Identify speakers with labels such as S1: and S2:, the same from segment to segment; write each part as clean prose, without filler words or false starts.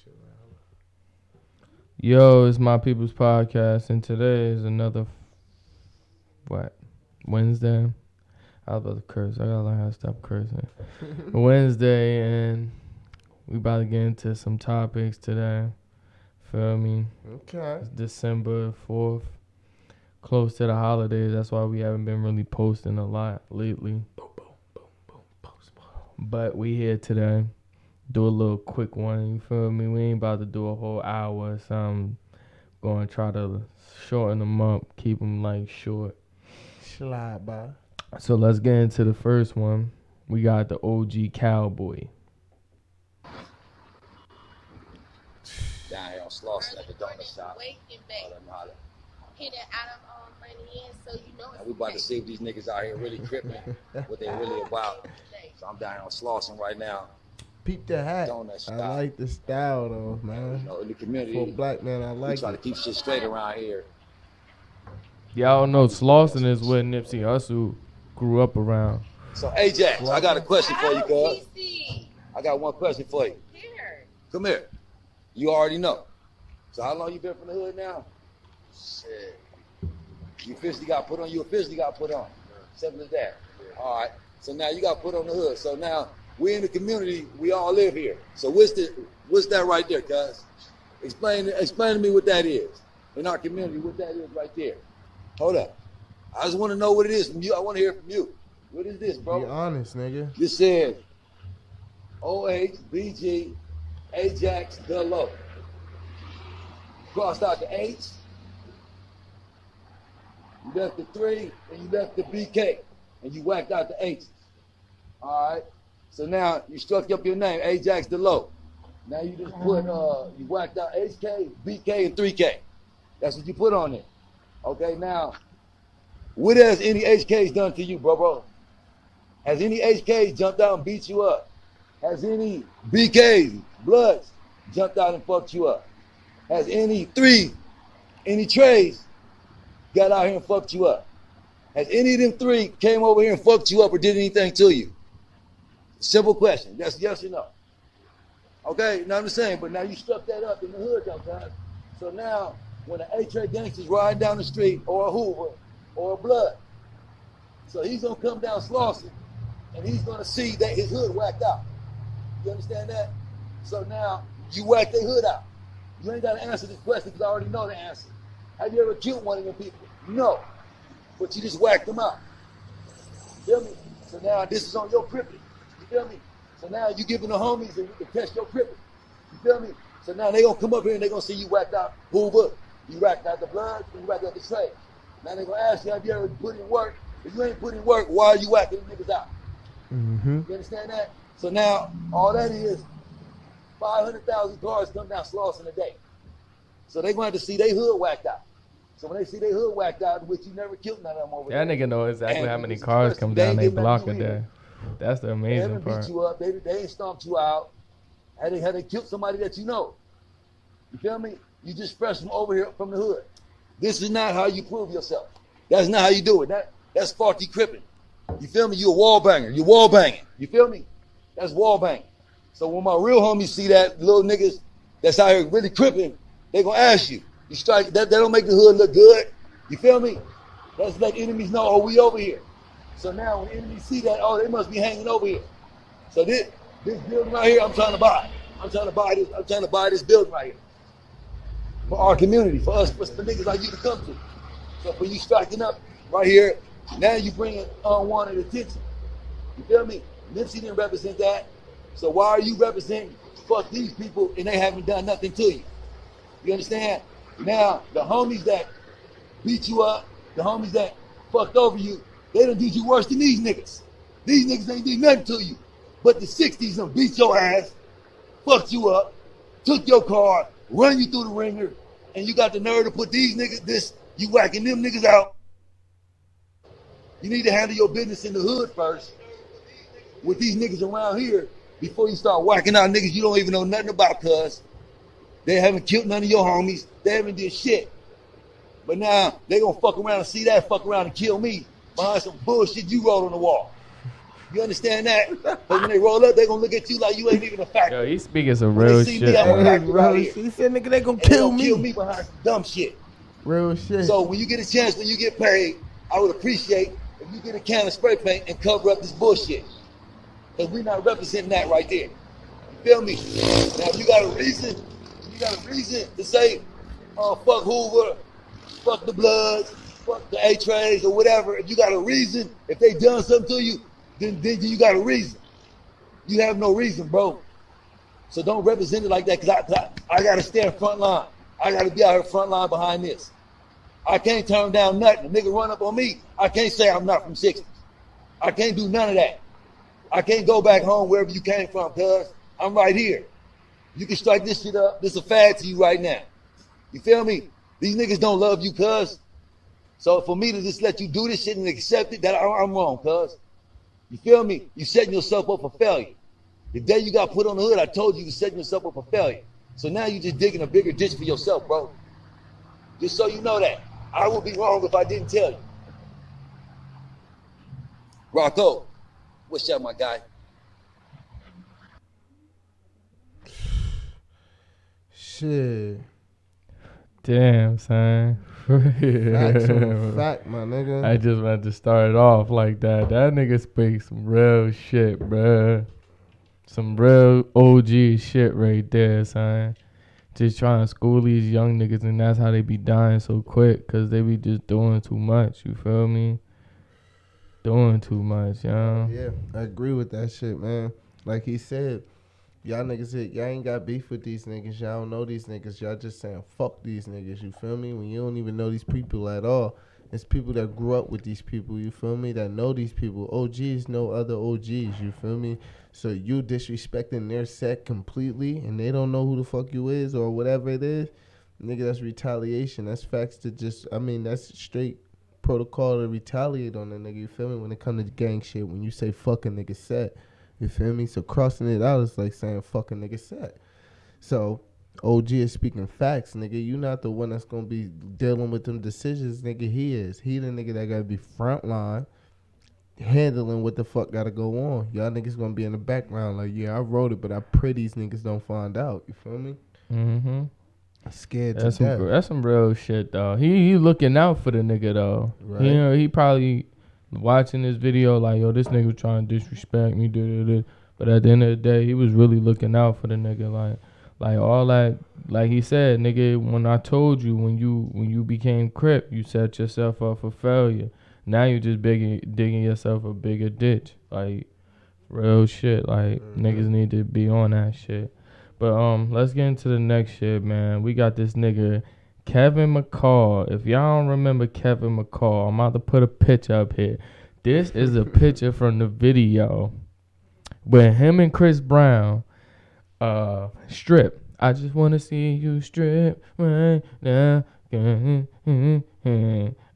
S1: shit, man.
S2: Yo, it's My People's Podcast, and today is another Wednesday. I was about to curse. I gotta learn how to stop cursing. Wednesday, and we about to get into some topics today. Feel me?
S1: Okay.
S2: It's December 4th, close to the holidays. That's why we haven't been really posting a lot lately. But we here today. Do a little quick one, you feel me? We ain't about to do a whole hour, so I'm going to try to shorten them up, keep them like short.
S1: Slide by.
S2: So let's get into the first one. We got the OG Cowboy.
S3: Down here on Slauson at the donut shop.
S4: Hit it out of money in, so you know.
S3: And we about to see if these niggas out here really cripping what they really about. So I'm down here on Slauson right now.
S1: Peep the hat.
S3: Donut shop.
S1: I like the style though, man.
S3: You know, in the community,
S1: For a black man, I
S3: we
S1: like
S3: try to
S1: it.
S3: keep shit straight around here.
S2: Y'all know Slauson is where Nipsey Hussle grew up around.
S3: So Ajax, I got a question for you, cuz.
S4: PC.
S3: I got one question for you.
S4: Here.
S3: Come here. You already know. So how long you been from the hood now? Shit. You officially got put on. You officially got put on. Simple as that. All right. So now you got put on the hood. So now we in the community. We all live here. So what's that right there, cuz? Explain to me what that is in our community. What that is right there. Hold up. I just want to know what it is from you. I want to hear from you. What is this, bro?
S1: Be honest, nigga.
S3: This says OHBG Ajax the low. Crossed out the H. You left the 3 and you left the BK. And you whacked out the H's. Alright. So now you struck up your name, Ajax the low. Now you just put you whacked out HK, BK, and 3K. That's what you put on it. Okay, now what has any HKs done to you, bro? Has any HKs jumped out and beat you up? Has any BKs, Bloods, jumped out and fucked you up? Has any Trays got out here and fucked you up? Has any of them 3 came over here and fucked you up or did anything to you? Simple question. That's yes or no. Okay, now I'm just saying, but now you struck that up in the hood, though, guys. So now, when an A-Tray gangster's riding down the street, or a Hoover, or a Blood, so he's gonna come down Slauson, and he's gonna see that his hood whacked out. You understand that? So now, you whack their hood out. You ain't gotta answer this question because I already know the answer. Have you ever killed one of them people? No. But you just whacked them out. You feel me? So now this is on your cripping. You feel me? So now you giving the homies and you can test your cripping. You feel me? So now they gonna come up here and they gonna see you whacked out Hoover. You whacked out the Blood, and you whacked out the Tray. Now they gonna ask you, have you ever put in work? If you ain't put in work, why are you whacking them niggas out?
S1: Mm-hmm.
S3: You understand that? So now all that is 500,000 cars come down Slauson a day. So they gonna have to see their hood whacked out. So when they see their hood whacked out, which you never killed none of them over there.
S2: That nigga know exactly
S3: And
S2: how many
S3: it's
S2: cars
S3: first,
S2: come
S3: they
S2: down
S3: ain't
S2: they
S3: giving
S2: block
S3: nothing
S2: a
S3: to you
S2: day. That's the
S3: They
S2: amazing
S3: haven't
S2: part.
S3: beat you up. They ain't stomped you out. Had they killed somebody that you know. You feel me? You just fresh from over here from the hood. This is not how you prove yourself. That's not how you do it. That's faulty cripping. You feel me? You a wall banger. You wall banging. You feel me? That's wall banging. So when my real homies see that little niggas that's out here really cripping, they gonna ask you. You strike that don't make the hood look good. You feel me? Let's let enemies know, oh, we over here. So now when enemies see that, oh, they must be hanging over here. So this building right here, I'm trying to buy. I'm trying to buy this building right here. For our community, for us, for niggas like you to come to. So for you striking up right here, now you bringing unwanted attention. You feel me? Nipsey didn't represent that. So why are you representing fuck these people and they haven't done nothing to you? You understand? Now, the homies that beat you up, the homies that fucked over you, they done did you worse than these niggas. These niggas ain't did nothing to you. But the 60s done beat your ass, fucked you up, took your car, run you through the ringer, and you got the nerve to put these niggas, you whacking them niggas out. You need to handle your business in the hood first with these niggas around here before you start whacking out niggas you don't even know nothing about, cuz. They haven't killed none of your homies. They haven't did shit. But now they gonna fuck around and see that, fuck around and kill me behind some bullshit you wrote on the wall. You understand that? Because when they roll up, they gonna look at you like you ain't even a factor.
S2: Yo, he's speaking some
S3: When
S2: real
S3: they see
S2: shit.
S3: me, I'm a
S2: Man.
S3: factor
S1: Bro,
S3: right here.
S1: he said, nigga, they gonna
S3: And they
S1: kill
S3: gonna
S1: me.
S3: kill me behind some dumb shit.
S1: Real shit.
S3: So when you get a chance, when you get paid, I would appreciate if you get a can of spray paint and cover up this bullshit. Because we're not representing that right there. You feel me? Now, if you got a reason to say, oh, fuck Hoover, fuck the Bloods, fuck the A-Trays or whatever, if you got a reason, if they done something to you, then you got a reason. You have no reason, bro. So don't represent it like that, because I got to stand front line. I got to be out here front line behind this. I can't turn down nothing. A nigga run up on me, I can't say I'm not from 60s. I can't do none of that. I can't go back home wherever you came from, cuz I'm right here. You can strike this shit up. This is a fad to you right now. You feel me? These niggas don't love you, cuz. So for me to just let you do this shit and accept it, that I'm wrong, cuz. You feel me? You setting yourself up for failure. The day you got put on the hood, I told you setting yourself up for failure. So now you just digging a bigger ditch for yourself, bro. Just so you know that. I would be wrong if I didn't tell you. Rocco, what's up, my guy?
S1: Shit.
S2: Damn, son.
S1: Facts on fact, my nigga.
S2: I just wanted to start it off like that. That nigga speaks some real shit, bruh. Some real OG shit right there, son. Just trying to school these young niggas, and that's how they be dying so quick, because they be just doing too much, you feel me? Doing too much, yo.
S1: Yeah, I agree with that shit, man. Like he said, y'all niggas said, y'all ain't got beef with these niggas. Y'all don't know these niggas. Y'all just saying, fuck these niggas, you feel me? When you don't even know these people at all. It's people that grew up with these people, you feel me? That know these people. OGs know other OGs, you feel me? So you disrespecting their set completely, and they don't know who the fuck you is or whatever it is. Nigga, that's retaliation. That's facts to just, I mean, that's straight protocol to retaliate on a nigga, you feel me? When it comes to gang shit, when you say fuck a nigga set, you feel me? So crossing it out is like saying fuck a nigga set. So OG is speaking facts, nigga. You not the one that's gonna be dealing with them decisions, nigga. He is. He the nigga that gotta be front line, handling what the fuck gotta go on. Y'all niggas gonna be in the background like, yeah, I wrote it, but I pray these niggas don't find out. You feel me?
S2: Mm-hmm.
S1: Scared
S2: That's
S1: to death.
S2: that's some real shit, though. He looking out for the nigga, though.
S1: Right.
S2: You know, he probably watching this video like, yo, this nigga trying to disrespect me, but at the end of the day, he was really looking out for the nigga, like all that, like he said, nigga. When I told you, when you became Crip, you set yourself up for failure. Now you just digging yourself a bigger ditch, like real shit. Like niggas need to be on that shit. But let's get into the next shit, man. We got this nigga Kevin McCall. If y'all don't remember Kevin McCall, I'm about to put a picture up here. This is a picture from the video where him and Chris Brown strip. I just want to see you strip right now. And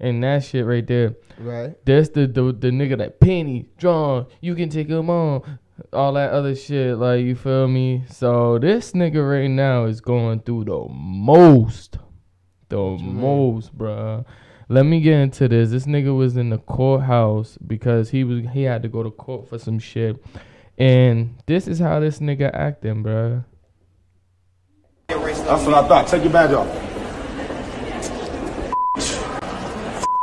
S2: that shit right there.
S1: Right.
S2: That's the nigga that penny drawn. You can take him on. All that other shit, like, you feel me? So this nigga right now is going through the most, bruh. Let me get into this. This nigga was in the courthouse because he had to go to court for some shit, and this is how this nigga acting, bruh.
S5: That's what I thought. Take your badge off.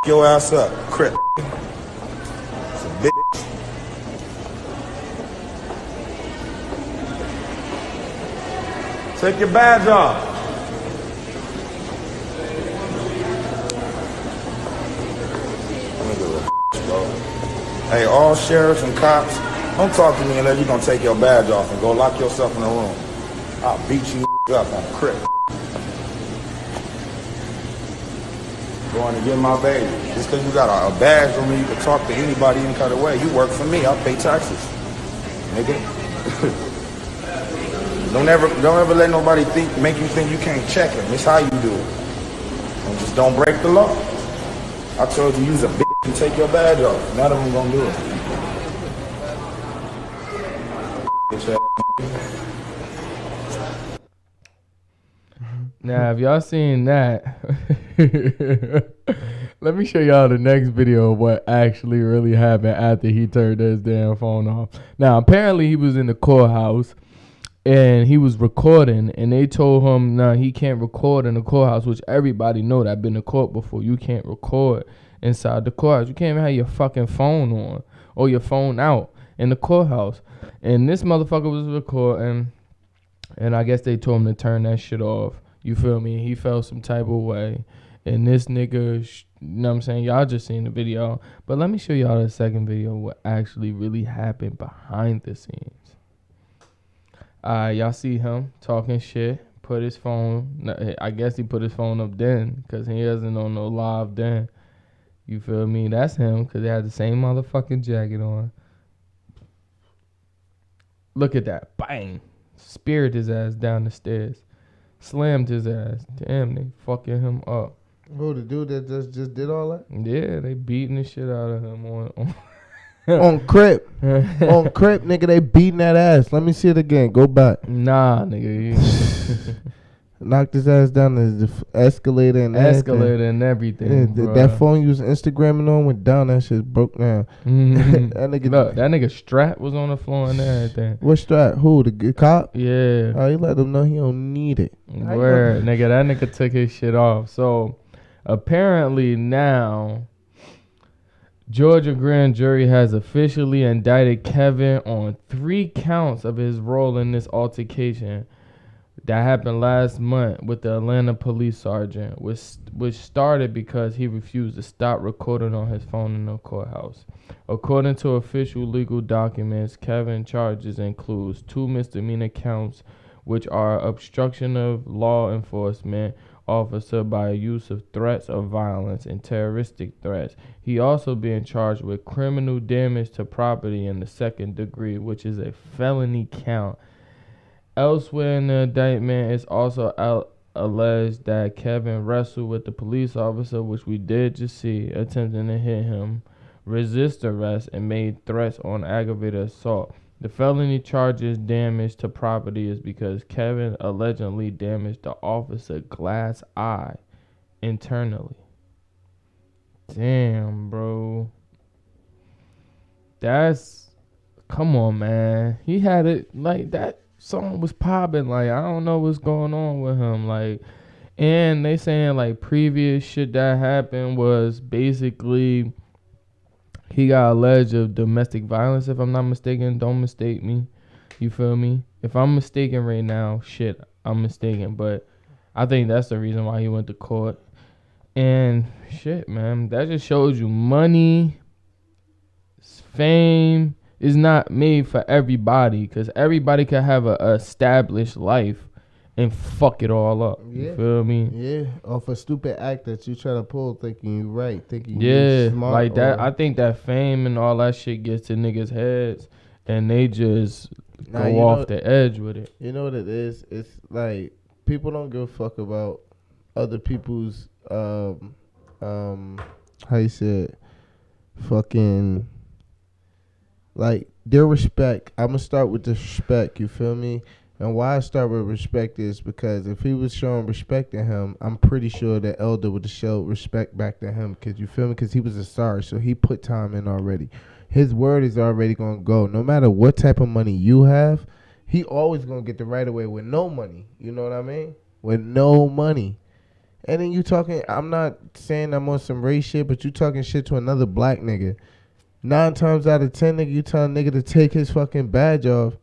S5: Your ass up, Crip. It's a bitch. Take your badge off. Hey, all sheriffs and cops, don't talk to me unless you're gonna take your badge off and go lock yourself in a room. I'll beat you up on a Crip. Going to get my baby. Just because you got a badge on me, you can talk to anybody any kind of way. You work for me, I'll pay taxes. Nigga. Don't ever let nobody make you think you can't check him. It's how you do it. And just don't break the law. I told you use a bitch and take your badge off. None of them gonna do it.
S2: Now, if y'all seen that, Let me show y'all the next video of what actually really happened after he turned his damn phone off. Now, apparently he was in the courthouse and he was recording, and they told him, nah, he can't record in the courthouse, which everybody know that been to court before. You can't record inside the courthouse. You can't even have your fucking phone on or your phone out in the courthouse. And this motherfucker was recording, and I guess they told him to turn that shit off. You feel me? He felt some type of way. And this nigga, you know what I'm saying? Y'all just seen the video. But let me show y'all the second video, what actually really happened behind the scenes. Y'all see him talking shit. Put his phone, I guess he put his phone up then, because he wasn't on no live then. You feel me? That's him, because they had the same motherfucking jacket on. Look at that. Bang. Speared his ass down the stairs. Slammed his ass. Damn, they fucking him up.
S1: Who, the dude that just did all that?
S2: Yeah, they beating the shit out of him on
S1: On Crip. On Crip, nigga, they beating that ass. Let me see it again. Go back.
S2: Nah, nigga.
S1: Knocked his ass down the escalator and
S2: everything.
S1: Yeah, that phone you was Instagramming on went down. That shit broke down. That nigga.
S2: Look, that nigga strap was on the floor and everything.
S1: What strap? Who? The cop?
S2: Yeah.
S1: Oh, he let him know he don't need it.
S2: Word, nigga. That nigga took his shit off. So apparently now, Georgia grand jury has officially indicted Kevin on 3 counts of his role in this altercation that happened last month with the Atlanta police sergeant, which started because he refused to stop recording on his phone in the courthouse. According to official legal documents, Kevin's charges includes 2 misdemeanor counts, which are obstruction of law enforcement officer by use of threats of violence and terroristic threats. He also being charged with criminal damage to property in the 2nd degree, which is a felony count. Elsewhere in the indictment, it's also alleged that Kevin wrestled with the police officer, which we did just see, attempting to hit him, resist arrest, and made threats on aggravated assault. The felony charges damage to property is because Kevin allegedly damaged the officer's glass eye internally. Damn, bro. Come on, man. He had it like that. Song was popping. Like, I don't know what's going on with him. Like, and they saying like previous shit that happened was basically he got alleged of domestic violence, if I'm not mistaken. Don't mistake me. You feel me? If I'm mistaken right now, shit, I'm mistaken. But I think that's the reason why he went to court. And shit, man, that just shows you money, fame is not made for everybody, because everybody can have a established life and fuck it all up.
S1: Yeah.
S2: You feel me?
S1: Yeah, off a stupid act that you try to pull, thinking you right, thinking
S2: you
S1: smart.
S2: Like that. I think that fame and all that shit gets to niggas' heads, and they just go off the edge with it.
S1: You know what it is? It's like people don't give a fuck about other people's how you say it, fucking. Like, their respect. I'm going to start with the respect, you feel me? And why I start with respect is because if he was showing respect to him, I'm pretty sure the elder would have showed respect back to him. Because, you feel me? Because he was a star, so he put time in already. His word is already going to go. No matter what type of money you have, he always going to get the right of way with no money. You know what I mean? With no money. And then you talking, I'm not saying I'm on some race shit, but you talking shit to another black nigga. 9 times out of 10, nigga, you tell a nigga to take his fucking badge off,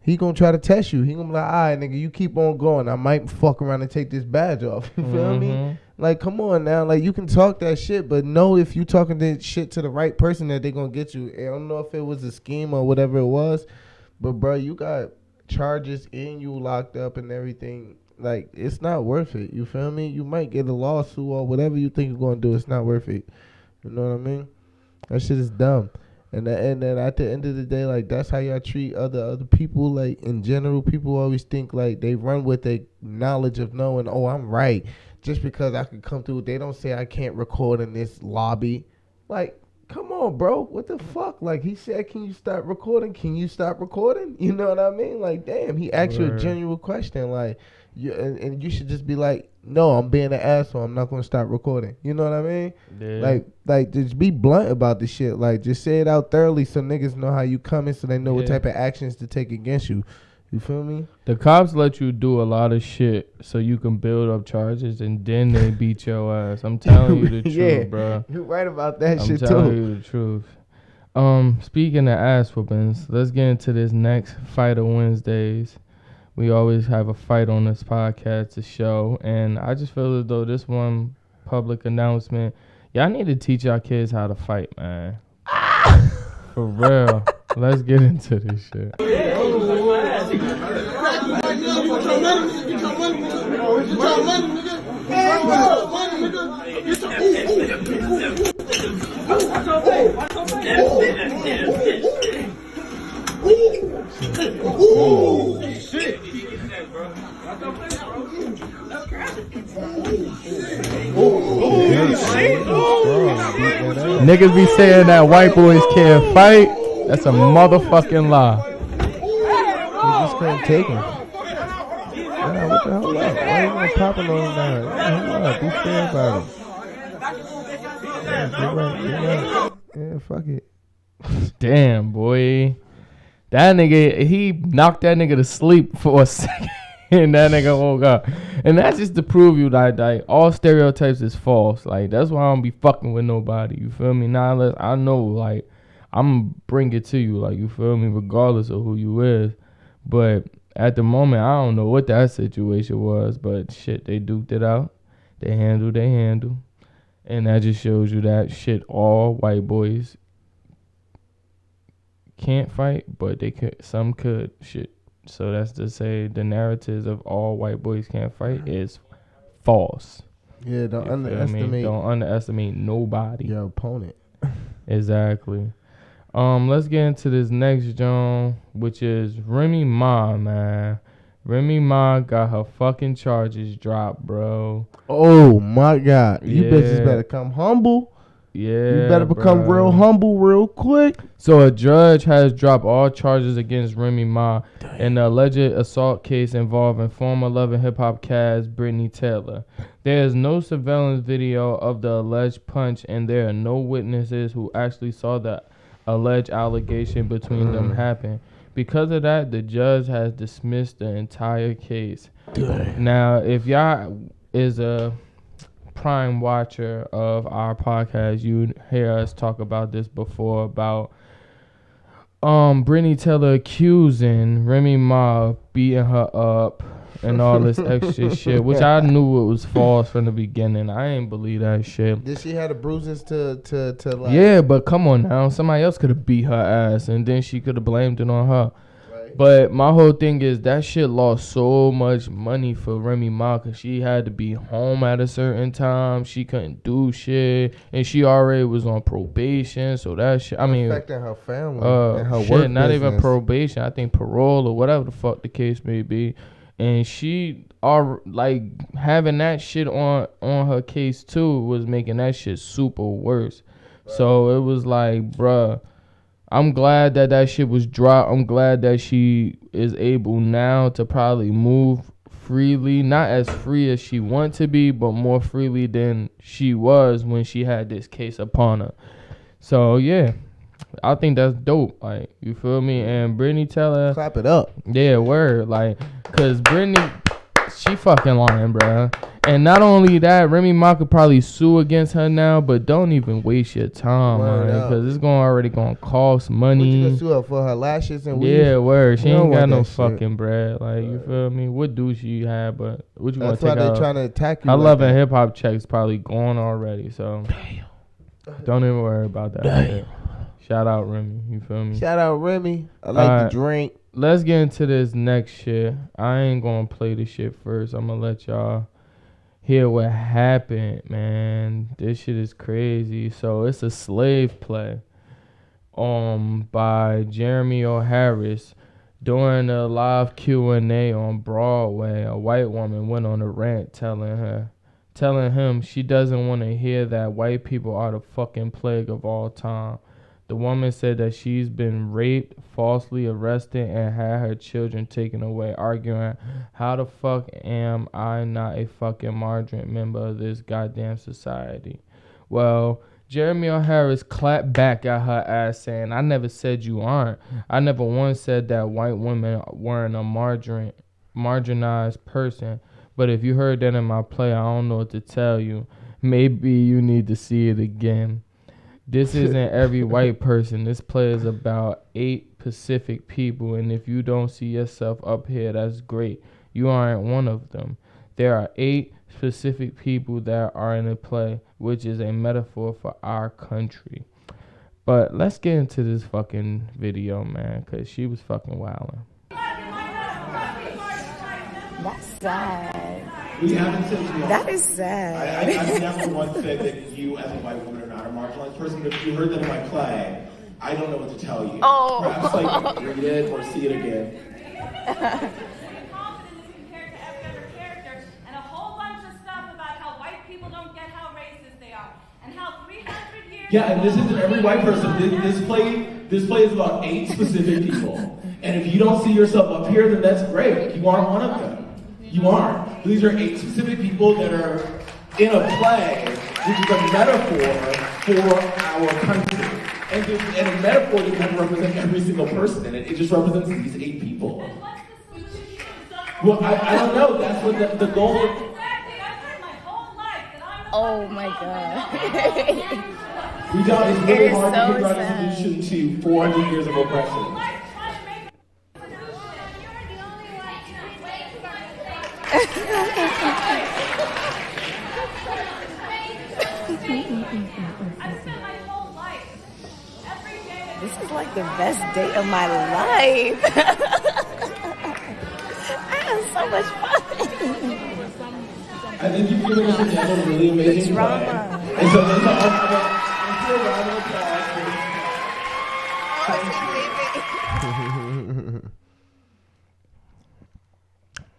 S1: he gonna try to test you. He gonna be like, all right, nigga, you keep on going. I might fuck around and take this badge off. You feel me? Like, come on now. Like, you can talk that shit, but know if you talking that shit to the right person that they gonna get you. I don't know if it was a scheme or whatever it was, but, bro, you got charges and you locked up and everything. Like, it's not worth it. You feel me? You might get a lawsuit or whatever you think you're gonna do. It's not worth it. You know what I mean? That shit is dumb. And then at the end of the day, like, that's how y'all treat other people. Like, in general, people always think, like, they run with their knowledge of knowing, oh, I'm right. Just because I can come through, they don't say I can't record in this lobby. Like, come on, bro. What the fuck? Like, he said, can you stop recording? Can you stop recording? You know what I mean? Like, damn, he asked you a genuine question. Like, and you should just be like, no, I'm being an asshole. I'm not going to stop recording. You know what I mean?
S2: Yeah.
S1: Like, just be blunt about the shit. Like, just say it out thoroughly so niggas know how you coming so they know what type of actions to take against you. You feel me?
S2: The cops let you do a lot of shit so you can build up charges and then they beat your ass. I'm telling you the truth, bro.
S1: You're right about that shit too.
S2: I'm telling you the truth. Speaking of ass whoopings, let's get into this next Fight of Wednesdays. We always have a fight on this podcast to show, and I just feel as though this one public announcement, y'all need to teach y'all kids how to fight, man. For real. Let's get into this shit. Niggas be saying that white boys can't fight. That's a motherfucking lie.
S1: You just couldn't take him. Yeah, what the hell up? Why you gonna pop him on now? Hold up, be fair about it. Yeah, you're right. Yeah, fuck it.
S2: Damn, boy. That nigga, he knocked that nigga to sleep for a second. And that nigga woke up. And that's just to prove you like all stereotypes is false. Like, that's why I don't be fucking with nobody. You feel me? Now, unless I know, like, I'm going to bring it to you. Like, you feel me? Regardless of who you is. But at the moment, I don't know what that situation was. But shit, they duked it out. They handle. And that just shows you that shit, all white boys can't fight, but they could. Some could. Shit. So that's to say the narratives of all white boys can't fight is false.
S1: Yeah, don't underestimate
S2: nobody.
S1: Your opponent.
S2: Exactly. Let's get into this next John, which is Remy Ma, man. Remy Ma got her fucking charges dropped, bro.
S1: Oh my God. You bitches better come humble.
S2: Yeah,
S1: you better become real humble real quick.
S2: So a judge has dropped all charges against Remy Ma in the alleged assault case involving former Love and Hip Hop cast Brittany Taylor. There is no surveillance video of the alleged punch, and there are no witnesses who actually saw the alleged allegation between them happen. Because of that, the judge has dismissed the entire case. Now, if y'all is a prime watcher of our podcast, you hear us talk about this before about Brittany Taylor accusing Remy Ma beating her up and all this extra shit, which I knew it was false from the beginning. I ain't believe that shit.
S1: Did she have the bruises to like?
S2: Yeah, but come on now, somebody else could have beat her ass and then she could have blamed it on her. But my whole thing is that shit lost so much money for Remy Ma because she had to be home at a certain time. She couldn't do shit. And she already was on probation. So that shit, I mean,
S1: affecting her family and her work
S2: not
S1: business.
S2: even probation. I think parole or whatever the fuck the case may be. And she are like having that shit on her case too was making that shit super worse. Right. So it was like, bruh, I'm glad that shit was dropped. I'm glad that she is able now to probably move freely. Not as free as she want to be, but more freely than she was when she had this case upon her. So, yeah, I think that's dope. Like, you feel me? And Brittany Taylor.
S1: Clap it up.
S2: Yeah, word. Like, because Brittany, she fucking lying, bruh. And not only that, Remy Ma could probably sue against her now, but don't even waste your time, man, because it's already gonna cost money.
S1: What, you gonna sue her for her lashes and weave?
S2: Yeah, word. She ain't got no fucking
S1: shit.
S2: Bread. Like, you feel me? What do she have? But what you
S1: That's
S2: gonna take
S1: why
S2: out?
S1: they trying to attack you.
S2: I love a hip hop check's probably gone already, so don't even worry about that. Shit. Shout out Remy. You feel me?
S1: Shout out Remy. I like the drink.
S2: Let's get into this next shit. I ain't gonna play this shit first. I'm gonna let y'all hear what happened, man. This shit is crazy. So it's a slave play by Jeremy O'Harris. During a live Q&A on Broadway, a white woman went on a rant telling telling him she doesn't want to hear that white people are the fucking plague of all time. The woman said that she's been raped, falsely arrested, and had her children taken away, arguing, how the fuck am I not a fucking marginal member of this goddamn society? Well, Jeremy O'Hara's clapped back at her ass saying, I never said you aren't. I never once said that white women weren't a marginalized person. But if you heard that in my play, I don't know what to tell you. Maybe you need to see it again. This isn't every white person. This play is about 8 Pacific people, and if you don't see yourself up here, that's great. You aren't one of them. There are 8 specific people that are in the play, which is a metaphor for our country. But let's get into this fucking video, man, because she was fucking wilding.
S6: That's sad.
S7: We haven't said you are.
S6: That is sad.
S7: I never once said that you as a white woman are not a marginalized person, but if you heard that in my play, I don't know what to tell you.
S6: Oh.
S7: Perhaps like read it or see it again.
S8: And a whole bunch of stuff about how white people don't get how racist they are. And how 300 years
S7: Yeah, and this isn't every white person. This play is about 8 specific people. And if you don't see yourself up here, then that's great. You aren't one of them. You aren't. These are 8 specific people that are in a play, which is a metaphor for our country. And a metaphor that doesn't represent every single person in it. It just represents these 8 people.
S8: And what's the solution?
S7: Well, I don't know. That's what the goal is.
S8: Exactly. I've heard my whole life that I'm the
S6: Oh
S8: one
S6: my
S8: who's
S6: god.
S7: We don't. It's really
S6: It is
S7: hard to
S6: so
S7: figure out a
S6: sad.
S7: solution to 400 years of oppression.
S8: life trying to make a solution. You're the only one who's waiting for I've spent my whole life every day.
S6: This is like the best day of my life. I had so much fun.
S7: I think you've given us a really amazing
S6: Drama.
S7: play. And so there's a round of applause.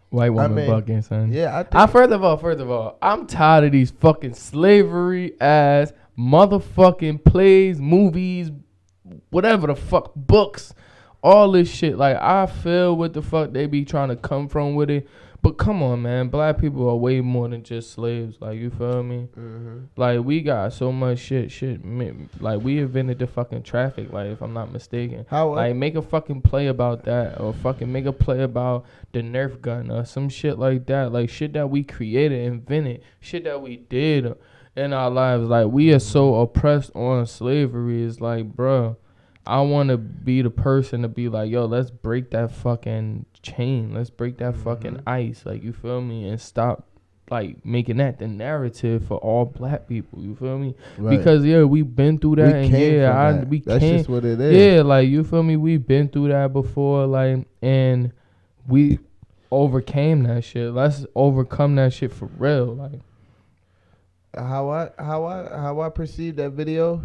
S2: White woman
S1: mean,
S2: bucking, son.
S1: Yeah, I think
S2: First of all, I'm tired of these fucking slavery ass motherfucking plays, movies, whatever the fuck, books, all this shit. Like, I feel what the fuck they be trying to come from with it. But come on, man. Black people are way more than just slaves. Like, you feel me?
S1: Mm-hmm.
S2: Like, we got so much shit. Like, we invented the fucking traffic, like, if I'm not mistaken. Like, make a fucking play about that. Or fucking make a play about the Nerf gun or some shit like that. Like, shit that we created, invented. Shit that we did in our lives. Like, we are so oppressed on slavery. It's like, bro, I want to be the person to be like, yo, let's break that fucking chain. Let's break that fucking ice. Like, you feel me? And stop, like, making that the narrative for all black people. You feel me?
S1: Right.
S2: Because, yeah, we've been through that.
S1: We came from that.
S2: We
S1: That's
S2: came.
S1: just what it is.
S2: Yeah, like, you feel me? We've been through that before, like, and we overcame that shit. Let's overcome that shit for real. Like,
S1: how I perceive that video,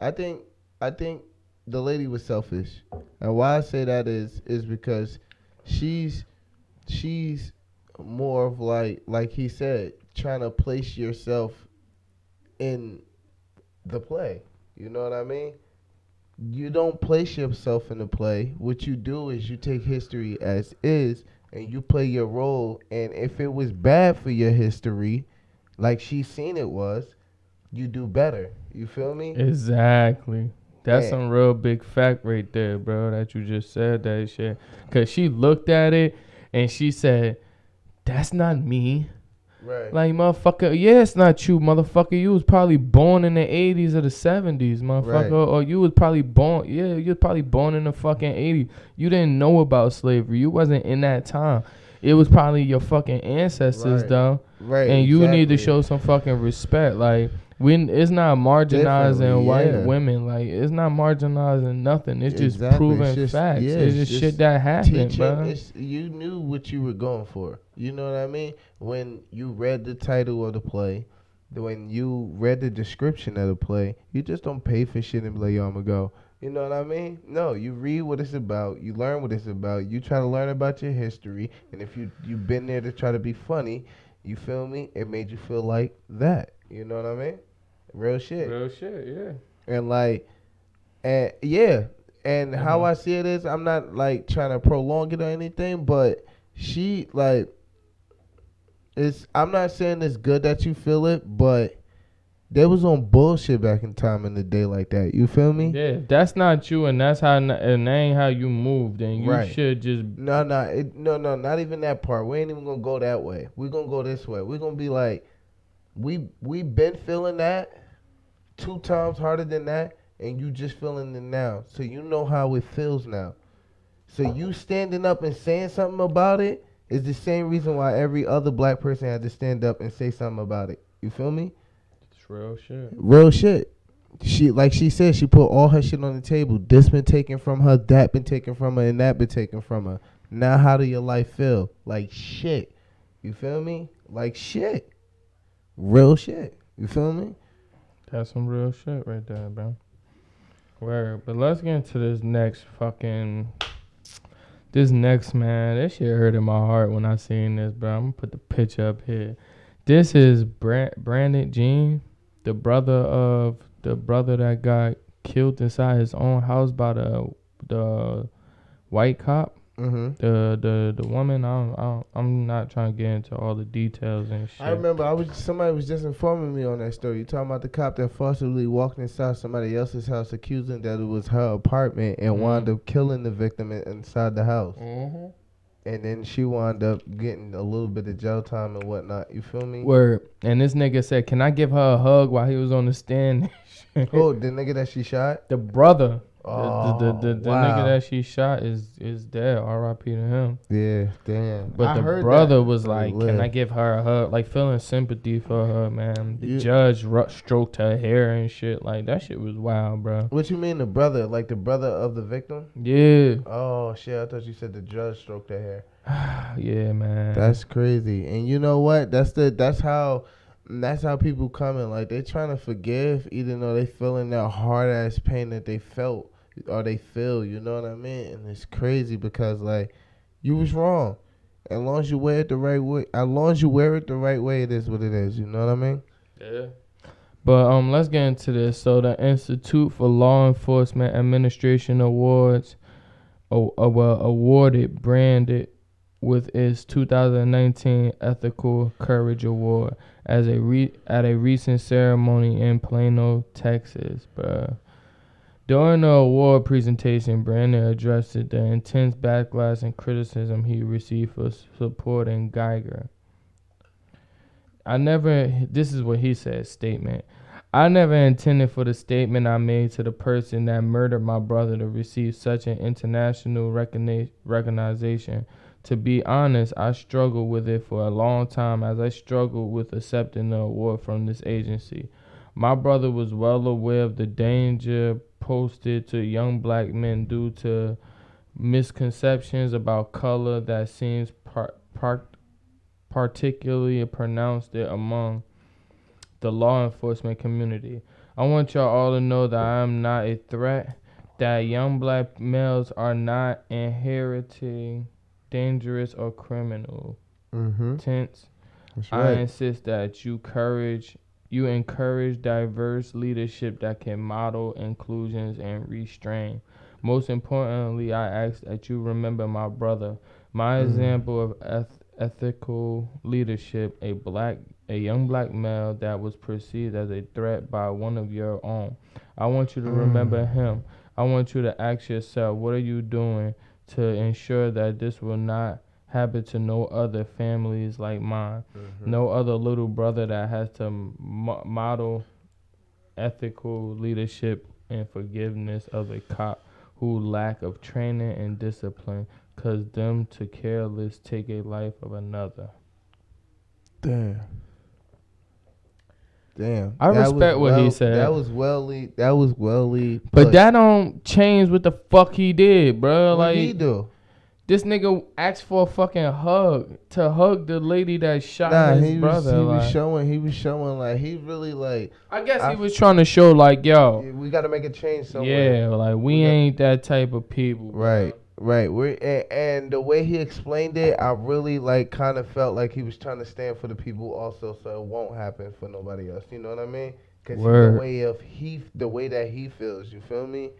S1: I think the lady was selfish. And why I say that is because she's more of like he said, trying to place yourself in the play. You know what I mean? You don't place yourself in the play. What you do is you take history as is and you play your role. And if it was bad for your history, like she's seen it was, you do better. You feel me?
S2: exactly. That's
S1: Yeah.
S2: some real big fact right there, bro, that you just said that shit. Because she looked at it and she said, that's not me.
S1: Right.
S2: Like, motherfucker, yeah, it's not you, motherfucker. You was probably born in the 80s or the 70s, motherfucker.
S1: Right.
S2: Or you was probably born, you was probably born in the fucking 80s. You didn't know about slavery. You wasn't in that time. It was probably your fucking ancestors,
S1: Right.
S2: though.
S1: Right.
S2: And you need to
S1: exactly.
S2: show some fucking respect. Like, it's not marginalizing
S1: Definitely,
S2: white
S1: yeah.
S2: women. Like, it's not marginalizing nothing. It's just
S1: Exactly.
S2: proving
S1: It's just-
S2: facts.
S1: yeah,
S2: it's
S1: it's
S2: just
S1: just
S2: shit that happened,
S1: Teaching,
S2: bro.
S1: you knew what you were going for. You know what I mean? When you read the title of the play, when you read the description of the play, you just don't pay for shit and be like, yo, I'm going to go. You know what I mean? No, you read what it's about. You learn what it's about. You try to learn about your history. And if you've been there to try to be funny, You feel me? It made you feel like that. You know what I mean? Real shit.
S2: Real shit, yeah.
S1: And like, and yeah. And how I see it is, I'm not like trying to prolong it or anything, but she like, I'm not saying it's good that you feel it, but they was on bullshit back in time in the day like that. You feel me?
S2: Yeah, that's not you, and that's how, and that ain't how you move. Then you
S1: Right.
S2: should just
S1: No, not even that part. We ain't even gonna go that way. We gonna go this way. We gonna be like, we been feeling that 2 times harder than that, and you just feeling it now. So you know how it feels now. So you standing up and saying something about it is the same reason why every other black person had to stand up and say something about it. You feel me?
S2: it's real shit.
S1: Real shit. Like she said, she put all her shit on the table. This been taken from her, that been taken from her, and that been taken from her. Now how do your life feel? Like shit. You feel me? Like shit. Real shit. You feel me?
S2: That's some real shit right there, bro. Word. But let's get into this next man. This shit hurt in my heart when I seen this, bro. I'm gonna put the picture up here. This is Brandon Jean, the brother that got killed inside his own house by the white cop.
S1: Mm-hmm.
S2: The woman. I'm not trying to get into all the details and shit.
S1: I remember somebody was just informing me on that story. You talking about the cop that forcibly walked inside somebody else's house, accusing that it was her apartment, and wound up killing the victim inside the house.
S2: Mm-hmm.
S1: And then she wound up getting a little bit of jail time and whatnot. You feel me?
S2: Word. And this nigga said, "Can I give her a hug while he was on the stand?"
S1: Oh, the nigga that she shot?
S2: The brother.
S1: Oh,
S2: the
S1: wow.
S2: nigga that she shot is dead. R.I.P. to him.
S1: Yeah, damn.
S2: But the brother was like, "Can I give her a hug?" Like feeling sympathy for her, man. The judge stroked her hair and shit. Like that shit was wild, bro.
S1: What you mean the brother? Like the brother of the victim?
S2: Yeah.
S1: Oh shit! I thought you said the judge stroked her hair.
S2: Yeah, man.
S1: That's crazy. And you know what? That's how people coming. Like they trying to forgive, even though they feeling that hard ass pain that they felt or they feel. You know what I mean? And it's crazy because like you was wrong. As long as you wear it the right way, it is what it is. You know what I mean?
S2: Yeah. But let's get into this. So the Institute for Law Enforcement Administration Awards awarded Brandon with its 2019 Ethical Courage Award at a recent ceremony in Plano, Texas. Bruh. During the award presentation, Brandon addressed the intense backlash and criticism he received for supporting Geiger. This is what he said, statement. "I never intended for the statement I made to the person that murdered my brother to receive such an international recognition. To be honest, I struggled with it for a long time, as I struggled with accepting the award from this agency. My brother was well aware of the danger posted to young black men due to misconceptions about color that seems particularly pronounced among the law enforcement community. I want y'all all to know that I am not a threat, that young black males are not inheriting dangerous or criminal. Tense.
S1: That's
S2: I
S1: right.
S2: insist that you encourage diverse leadership that can model inclusions and restrain. Most importantly, I ask that you remember my brother, my example of ethical leadership, a young black male that was perceived as a threat by one of your own. I want you to remember him. I want you to ask yourself, what are you doing to ensure that this will not happen to no other families like mine? No other little brother that has to model ethical leadership and forgiveness of a cop who lack of training and discipline, cause them to careless take a life of another."
S1: Damn.
S2: I respect what he said.
S1: That was well
S2: But that don't change what the fuck he did, bro.
S1: What
S2: like
S1: he do?
S2: This nigga asked for a fucking hug to hug the lady that shot his brother.
S1: He was showing like he really like.
S2: I guess he was trying to show like, yo,
S1: we got to make a change somewhere.
S2: Yeah, like we ain't that type of people.
S1: Right. Right. And the way he explained it, I really like kind of felt like he was trying to stand for the people also, so it won't happen for nobody else. You know what I mean? Because the way that he feels, you feel me?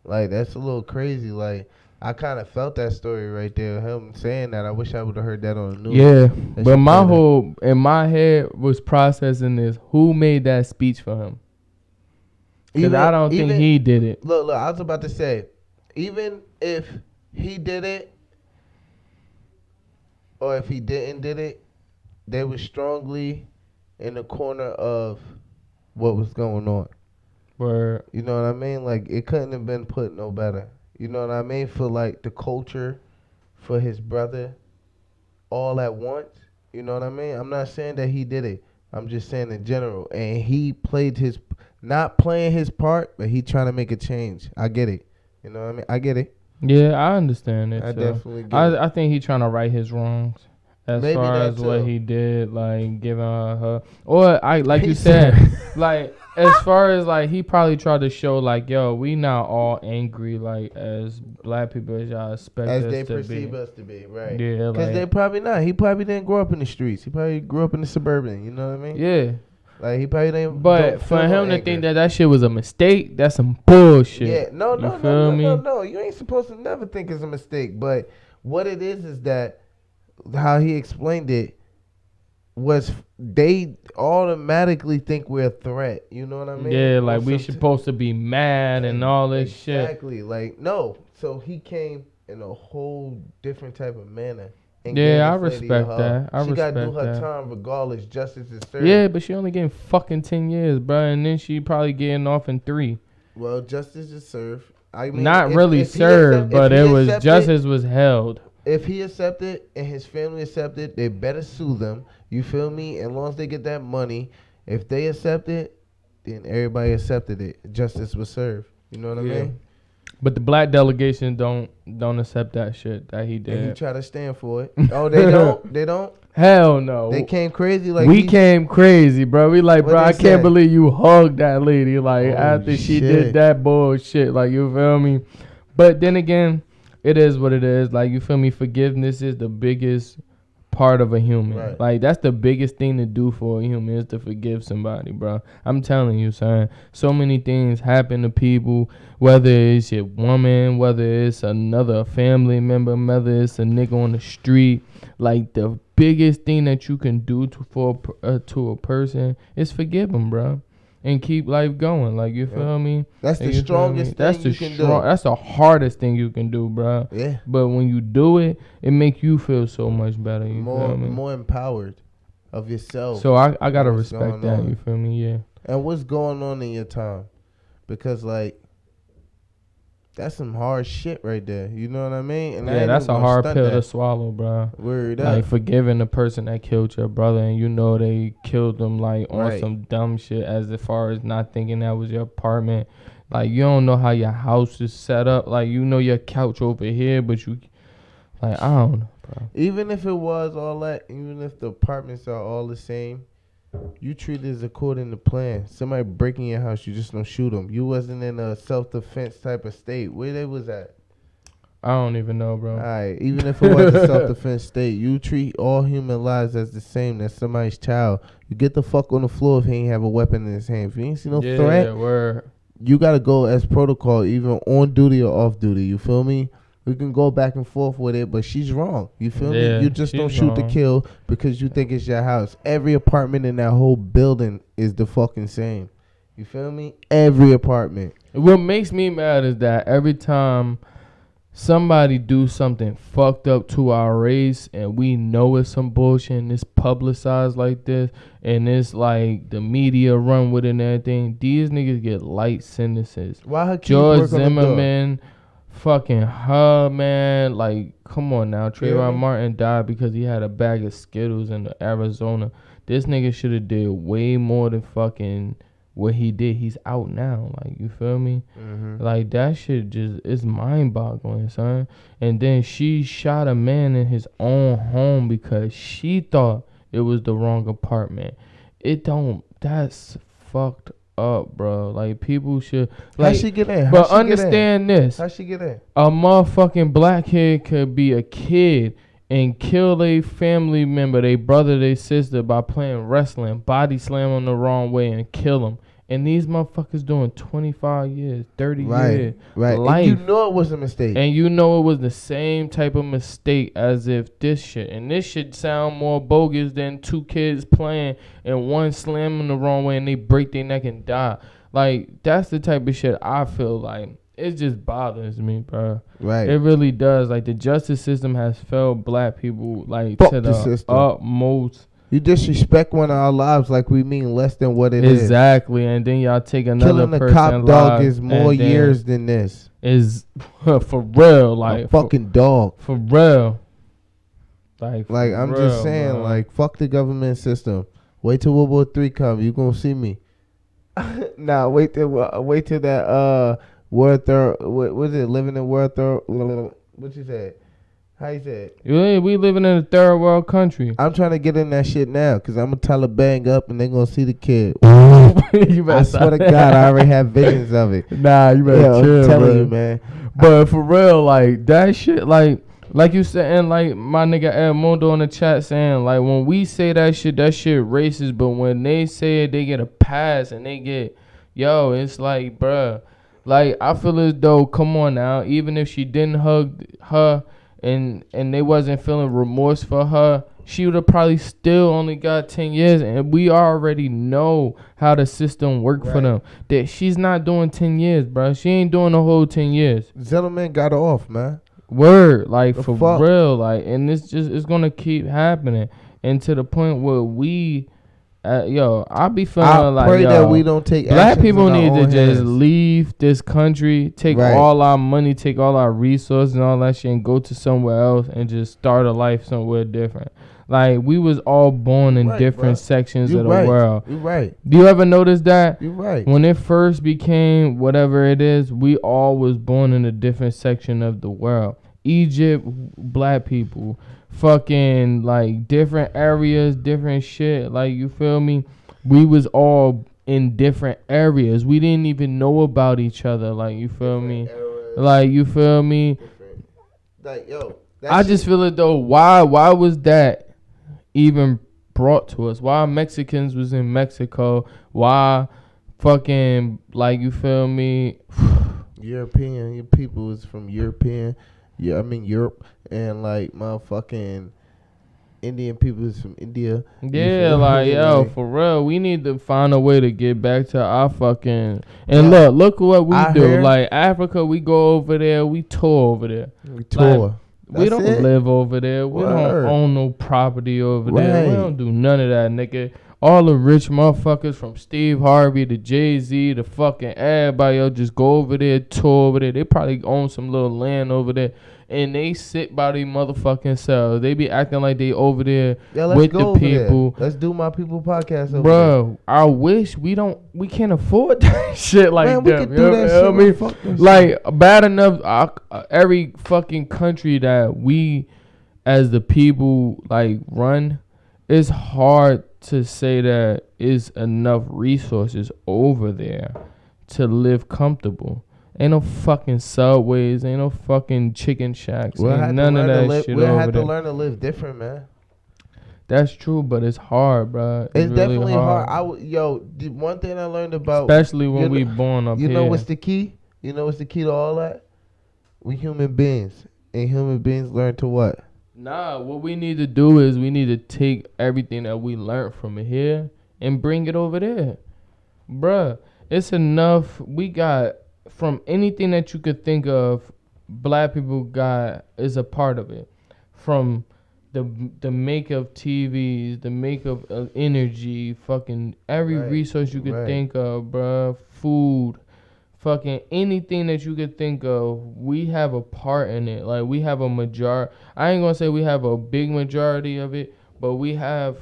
S1: Like that's a little crazy. Like I kind of felt that story right there. Him saying that. I wish I would have heard that on the news.
S2: Yeah,
S1: That
S2: but
S1: shit
S2: my
S1: played
S2: whole in my head was processing this. Who made that speech for him? Because I don't think he did it.
S1: Look. I was about to say, even if he did it, or if he did it, they were strongly in the corner of what was going on.
S2: Where
S1: You know what I mean? Like it couldn't have been put no better. You know what I mean? For like the culture, for his brother, all at once. You know what I mean? I'm not saying that he did it. I'm just saying in general. And he played not playing his part, but he trying to make a change. I get it. You know what I mean? I get it.
S2: Yeah, I understand it.
S1: I
S2: too.
S1: definitely get it.
S2: I think he trying to right his wrongs. As
S1: Maybe
S2: far
S1: that
S2: as what
S1: too.
S2: he did, like giving her, or like
S1: He
S2: you said, like as far as like he probably tried to show like, yo, we not all angry like as black people as y'all expect
S1: As
S2: us
S1: they
S2: to
S1: perceive
S2: be.
S1: us to be, right?
S2: Yeah,
S1: Because
S2: like,
S1: they probably not. He probably didn't grow up in the streets. He probably grew up in the suburban. You know what I mean?
S2: yeah.
S1: Like he probably didn't.
S2: But
S1: don't
S2: for
S1: feel no
S2: him to
S1: anger.
S2: think that shit was a mistake, that's some bullshit.
S1: Yeah, no.
S2: me?
S1: You ain't supposed to never think it's a mistake. But what it is that how he explained it was they automatically think we're a threat. You know what I mean?
S2: Yeah, like we
S1: Also,
S2: supposed to be mad and all this shit.
S1: Exactly. Like no. So he came in a whole different type of manner. And gave
S2: Yeah, I
S1: this lady
S2: respect
S1: a hug.
S2: that.
S1: She got to do
S2: respect
S1: her
S2: that.
S1: time regardless. Justice is served.
S2: Yeah, but she only getting fucking 10 years, bro, and then she probably getting off in 3.
S1: Well, justice is served. I mean,
S2: Not really
S1: if he
S2: served, but
S1: if
S2: it
S1: he
S2: was
S1: accepted-
S2: justice was held.
S1: If he accepted and his family accepted, they better sue them. You feel me? As long as they get that money, if they accept it, then everybody accepted it. Justice was served. You know what I mean?
S2: But the black delegation don't accept that shit that he
S1: And he
S2: did.
S1: try to stand for it. Oh, they don't. They don't.
S2: Hell no.
S1: They came crazy. Like
S2: we came crazy, bro. We like,
S1: What
S2: bro,
S1: they
S2: I
S1: say?
S2: can't believe you hugged that lady. Like
S1: Oh,
S2: after she
S1: shit.
S2: did that bullshit. Like you feel me? But then again, it is what it is. Like you feel me? Forgiveness is the biggest part of a human.
S1: Right.
S2: Like that's the biggest thing to do for a human is to forgive somebody, bro. I'm telling you, son. So many things happen to people, whether it's your woman, whether it's another family member, whether it's a nigga on the street. Like the biggest thing that you can do to a person is forgive them, bro. And keep life going, like you feel me.
S1: That's
S2: Like,
S1: the
S2: you feel me?
S1: strongest
S2: That's
S1: thing
S2: the
S1: you can do.
S2: That's the hardest thing you can do, bro.
S1: Yeah.
S2: But when you do it, it make you feel so much better. You feel me?
S1: More empowered of yourself.
S2: So I gotta
S1: What's
S2: respect
S1: going
S2: that.
S1: on.
S2: You feel me? Yeah.
S1: And what's going on in your time? Because like that's some hard shit right there. You know what I mean? And I
S2: Yeah,
S1: ain't
S2: that's
S1: even
S2: a
S1: gonna
S2: hard
S1: stunt
S2: pill
S1: that.
S2: to swallow, bro.
S1: Word
S2: Like
S1: up.
S2: forgiving the person that killed your brother, and you know they killed him like on
S1: Right.
S2: some dumb shit. As far as not thinking that was your apartment, like you don't know how your house is set up. Like you know your couch over here, but you, like I don't know, bro.
S1: Even if it was all that, even if the apartments are all the same, you treat it as according to plan. Somebody breaking your house, you just don't shoot them. You wasn't in a self-defense type of state. Where they was at?
S2: I don't even know, bro.
S1: All right. Even if it was a self-defense state, you treat all human lives as the same. That's somebody's child. You get the fuck on the floor if he ain't have a weapon in his hand. If you ain't see no
S2: Yeah,
S1: threat,
S2: word.
S1: you gotta go as protocol, either on duty or off duty. You feel me? We can go back and forth with it, but she's wrong. You feel
S2: Yeah,
S1: me? You just don't
S2: she's
S1: shoot to
S2: wrong.
S1: kill because you think it's your house. Every apartment in that whole building is the fucking same. You feel me? Every apartment.
S2: What makes me mad is that every time somebody do something fucked up to our race and we know it's some bullshit and it's publicized like this and it's like the media run with it and everything, these niggas get light sentences.
S1: Why her kids
S2: George
S1: work on the door?
S2: Zimmerman, fucking her, man. Like, come on now. Trayvon
S1: me?
S2: Martin died because he had a bag of Skittles in Arizona. This nigga should have did way more than fucking what he did. He's out now. Like, you feel me?
S1: Mm-hmm.
S2: Like, that shit just is mind-boggling, son. And then she shot a man in his own home because she thought it was the wrong apartment. That's fucked up, bro. Like, people should.
S1: How
S2: Like,
S1: she get in?
S2: but understand this.
S1: How she get in?
S2: A motherfucking black kid could be a kid and kill a family member, they brother, they sister, by playing wrestling, body slam them the wrong way and kill them. And these motherfuckers doing 25 years, 30 years.
S1: Right.
S2: Life.
S1: And you know it was a mistake.
S2: And you know it was the same type of mistake as if this shit. And this shit sound more bogus than two kids playing and one slamming the wrong way and they break their neck and die. Like, that's the type of shit I feel like. It just bothers me, bro.
S1: Right.
S2: It really does. Like, the justice system has failed black people, like,
S1: Fuck
S2: to
S1: the
S2: the
S1: system.
S2: utmost.
S1: You disrespect one of our lives like we mean less than what it is.
S2: Exactly. And then y'all take another
S1: Killing a
S2: person's
S1: cop dog
S2: life
S1: is more
S2: and then
S1: years than this.
S2: Is for real, like
S1: A fucking dog.
S2: for real. Like
S1: I'm
S2: real,
S1: just saying,
S2: bro.
S1: like, fuck the government system. Wait till World War III come. You gonna see me. Nah, wait till that World Third. What was it? Living in World Third. What you said? How you said?
S2: Yeah, we living in a third world country.
S1: I'm trying to get in that shit now because I'm gonna Taliban up and they gonna see the kid.
S2: You better
S1: I swear to God, I already have visions of it.
S2: Nah, you better
S1: Yeah,
S2: chill,
S1: I'm telling
S2: bro.
S1: you, man.
S2: But for real, like that shit, like you said, and like my nigga Edmundo in the chat saying, like when we say that shit racist. But when they say it, they get a pass and they get, yo, it's like, bruh, like I feel as though, come on now, even if she didn't hug her and they wasn't feeling remorse for her, she would have probably still only got 10 years. And we already know how the system work for them. That she's not doing 10 years, bro. She ain't doing the whole 10 years.
S1: Gentleman got off, man.
S2: Word, like
S1: The
S2: for
S1: fuck?
S2: real, like, and it's gonna keep happening, and to the point where we, I be feeling
S1: I
S2: like,
S1: pray
S2: yo,
S1: that we don't take
S2: black
S1: actions
S2: people
S1: in our
S2: need to
S1: own
S2: just
S1: hands.
S2: leave this country, take
S1: Right.
S2: all our money, take all our resources and all that shit, and go to somewhere else and just start a life somewhere different. Like, we was all born in
S1: Right,
S2: different
S1: bruh.
S2: sections
S1: You
S2: of the
S1: right.
S2: world.
S1: You right.
S2: Do you ever notice that?
S1: You right.
S2: When it first became whatever it is, we all was born in a different section of the world. Egypt, black people, fucking like different areas, different shit. Like, you feel me? We was all in different areas. We didn't even know about each other. Like, you feel me? Like, you feel me?
S1: Like, yo,
S2: I just feel it though. Why was that even brought to us? Why Mexicans was in Mexico? Why fucking, like, you feel me?
S1: European, your people is from European. Yeah, I mean Europe, and like motherfucking Indian people is from India. You
S2: Yeah,
S1: feel
S2: like,
S1: me?
S2: yo,
S1: Like,
S2: for real, we need to find a way to get back to our fucking. And look what we
S1: I
S2: do.
S1: heard-
S2: Like, Africa, we go over there, we tour over there.
S1: we tour.
S2: We
S1: That's
S2: don't
S1: it?
S2: live over there. We
S1: Word.
S2: don't own no property over there. We
S1: Right.
S2: don't do none of that, nigga. All the rich motherfuckers from Steve Harvey to Jay-Z to fucking everybody else just go over there, tour over there. They probably own some little land over there. And they sit by their motherfucking selves. They be acting like they over there
S1: Yeah, let's
S2: with
S1: go
S2: the
S1: over
S2: people.
S1: there. Let's do my people podcast over
S2: Bro, I wish we can't afford that shit like
S1: Man, we
S2: that.
S1: could do that shit,
S2: I mean?
S1: fuck that shit.
S2: Like, bad enough, every fucking country that we as the people like run, it's hard to say that is enough resources over there to live comfortable. Ain't no fucking subways, ain't no fucking chicken shacks, ain't none of that shit
S1: We'll
S2: over
S1: have to
S2: there.
S1: learn to live different, man.
S2: That's true, but it's hard, bro.
S1: It's
S2: really
S1: definitely hard. The one thing I learned about,
S2: especially when
S1: you
S2: we
S1: know-
S2: born up
S1: you
S2: here.
S1: know what's the key? You know what's the key to all that? We human beings, and human beings learn to what?
S2: Nah, what we need to do is we need to take everything that we learned from here and bring it over there. Bruh, it's enough. We got, from anything that you could think of, black people got is a part of it. From the make of TVs, the make of energy, fucking every
S1: Right,
S2: resource you could
S1: right.
S2: think of, bruh. Food, fucking anything that you could think of, we have a part in it. Like, we have a majority. I ain't gonna say we have a big majority of it, but we have,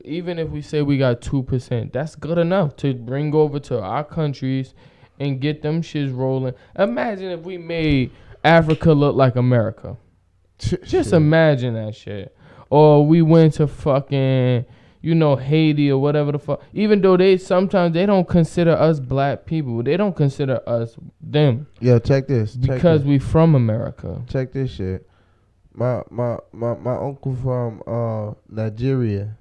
S2: even if we say we got 2%, that's good enough to bring over to our countries and get them shits rolling. Imagine if we made Africa look like America. Just imagine that shit. Or we went to fucking Haiti or whatever the fuck. Even though they don't consider us black people. They don't consider us them.
S1: Yo, check this.
S2: Because we from America.
S1: Check this shit. My uncle from Nigeria.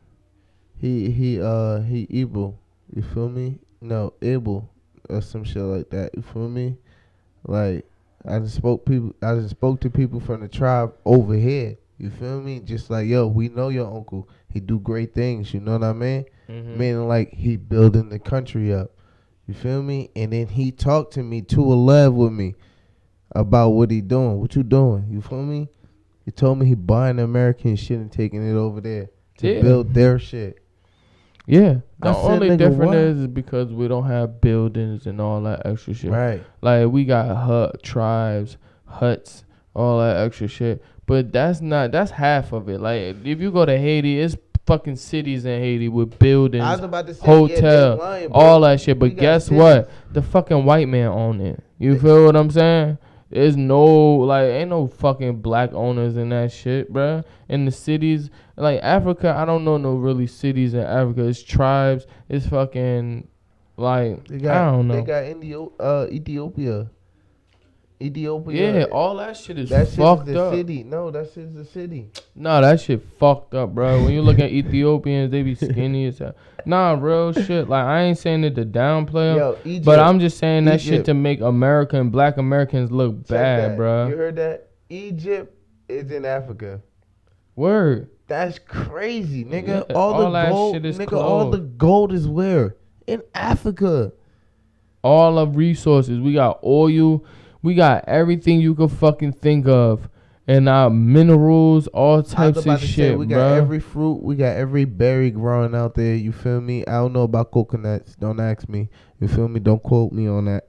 S1: He Igbo. You feel me? No, Igbo or some shit like that. You feel me? Like I just spoke to people from the tribe over here. You feel me? Just like, yo, we know your uncle. He do great things. You know what I mean?
S2: Mm-hmm.
S1: Meaning like he building the country up. You feel me? And then he talked to me to a level with me about what he doing. What you doing? You feel me? He told me he buying American shit and taking it over there to build their shit.
S2: Yeah. The only difference is because we don't have buildings and all that extra shit.
S1: Right.
S2: Like we got tribes, huts, all that extra shit. But that's half of it. Like if you go to Haiti, it's fucking cities in Haiti with buildings,
S1: I was about to say,
S2: hotel,
S1: lying,
S2: all that shit. But guess what? The fucking white man own it. You feel what I'm saying? There's ain't no fucking black owners in that shit, bruh. In the cities, like Africa, I don't know no really cities in Africa. It's tribes. It's fucking, I don't know.
S1: They got Ethiopia.
S2: Yeah, all that shit is
S1: that
S2: fucked
S1: shit is the
S2: up.
S1: city. No, that shit is the city.
S2: Nah, that shit fucked up, bro. When you look at Ethiopians, they be skinny as hell. Nah, real shit. Like, I ain't saying it to downplay them,
S1: Egypt,
S2: but I'm just saying that shit to make America and black Americans look bad, bro.
S1: You heard that? Egypt is in Africa.
S2: Word.
S1: That's crazy, nigga.
S2: Yeah,
S1: all the
S2: that
S1: gold,
S2: shit is
S1: nigga.
S2: closed.
S1: All the gold is where? In Africa.
S2: All of resources. We got oil. We got everything you could fucking think of. And minerals, all types of shit,
S1: we
S2: bro.
S1: got every fruit. We got every berry growing out there. You feel me? I don't know about coconuts. Don't ask me. You feel me? Don't quote me on that.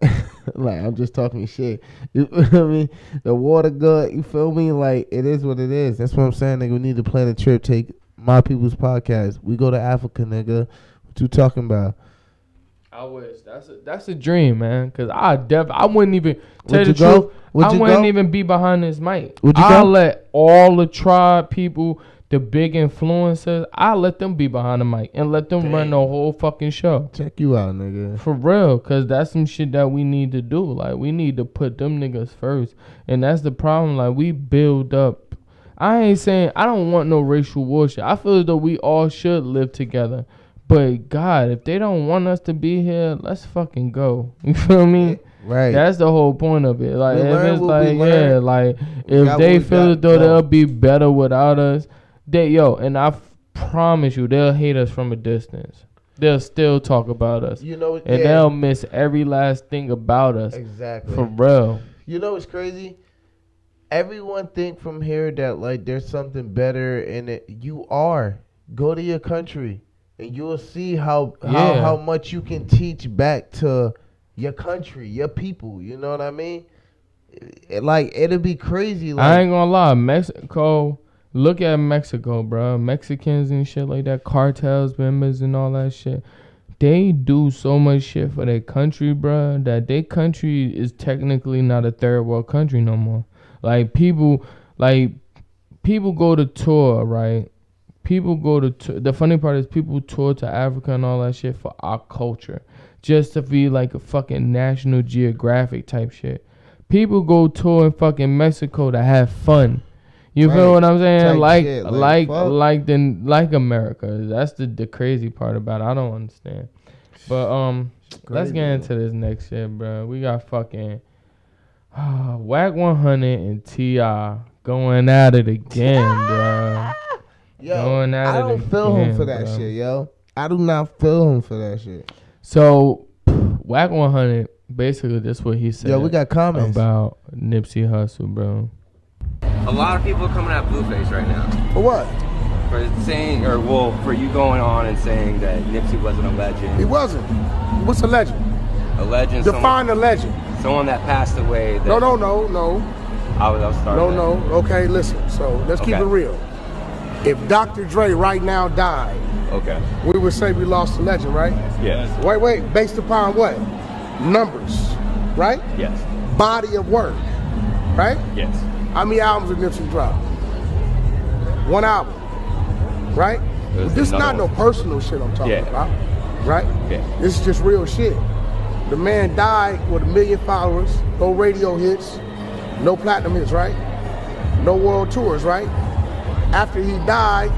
S1: Like, I'm just talking shit. You feel me? The water good. You feel me? Like, it is what it is. That's what I'm saying, nigga. We need to plan a trip. Take My People's Podcast. We go to Africa, nigga. What you talking about?
S2: I wish. That's a dream, man. Cause I wouldn't even tell you the
S1: go?
S2: truth. I wouldn't even be behind this mic.
S1: Would you
S2: I'll
S1: go?
S2: let all the tribe people, the big influencers, I'll let them be behind the mic and let them run the whole fucking show.
S1: Check you out, nigga.
S2: For real, cause that's some shit that we need to do. Like, we need to put them niggas first, and that's the problem. Like, we build up. I ain't saying I don't want no racial war shit. I feel as though we all should live together. But God, if they don't want us to be here, let's fucking go. You feel me?
S1: Right.
S2: That's the whole point of it. Like,
S1: We
S2: if
S1: learn
S2: it's
S1: what
S2: like,
S1: we learn.
S2: like,
S1: We
S2: if
S1: got
S2: they
S1: what we
S2: feel as
S1: got,
S2: though
S1: bro.
S2: they'll be better without us, and I promise you, they'll hate us from a distance. They'll still talk about us.
S1: You know,
S2: and they'll miss every last thing about us.
S1: Exactly.
S2: For real.
S1: You know what's crazy? Everyone think from here that, like, there's something better in it. You are. Go to your country. And you'll see how much you can teach back to your country, your people. You know what I mean? It'll be crazy. Like,
S2: I ain't gonna lie, Mexico. Look at Mexico, bro. Mexicans and shit like that, cartels members and all that shit. They do so much shit for their country, bro, that their country is technically not a third world country no more. Like, people go to tour, right? People go to the funny part is people tour to Africa and all that shit for our culture, just to be like a fucking National Geographic type shit. People go tour in fucking Mexico to have fun. You feel what I'm saying? Like America. That's the crazy part about it. I don't understand. But let's get into this next shit, bro. We got fucking Wack 100 and T.I. going at it again, bro.
S1: Yo, I don't feel him for that shit, yo. I do not feel him for that shit.
S2: So, Wack 100, basically, that's what he said.
S1: Yo, we got comments
S2: about Nipsey Hussle, bro.
S9: A lot of people are coming at Blueface right now.
S5: For what?
S9: For saying, for you going on and saying that Nipsey wasn't a legend.
S5: He wasn't. What's a legend?
S9: A legend.
S5: Define a legend.
S9: Someone that passed away. That
S5: No.
S9: I'll start.
S5: No. Okay, listen. So let's keep it real. If Dr. Dre right now died,
S9: okay,
S5: we would say we lost a legend, right?
S9: Yes.
S5: Wait. Based upon what? Numbers, right?
S9: Yes.
S5: Body of work, right?
S9: Yes.
S5: How many albums did Nipsey drop? One album, right?
S9: It was
S10: This is not
S9: another
S10: no
S9: one.
S10: personal shit I'm talking
S9: Yeah.
S10: about, right?
S9: Yeah.
S10: This is just real shit. The man died with 1 million followers, no radio hits, no platinum hits, right? No world tours, right? After he died,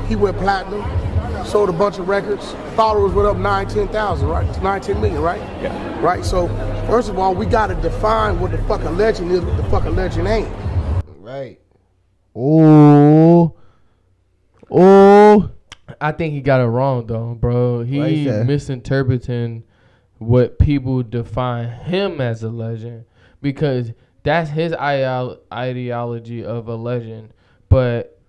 S10: he went platinum, sold a bunch of records, followers went up 10,000, right? 10 million, right?
S9: Yeah.
S10: Right? So, first of all, we gotta define what the fuck a legend is, what the fuck a legend ain't.
S1: Right. Oh.
S2: I think he got it wrong though, bro.
S1: Why
S2: He
S1: you say?
S2: misinterpreting what people define him as a legend, because that's his ideology of a legend. But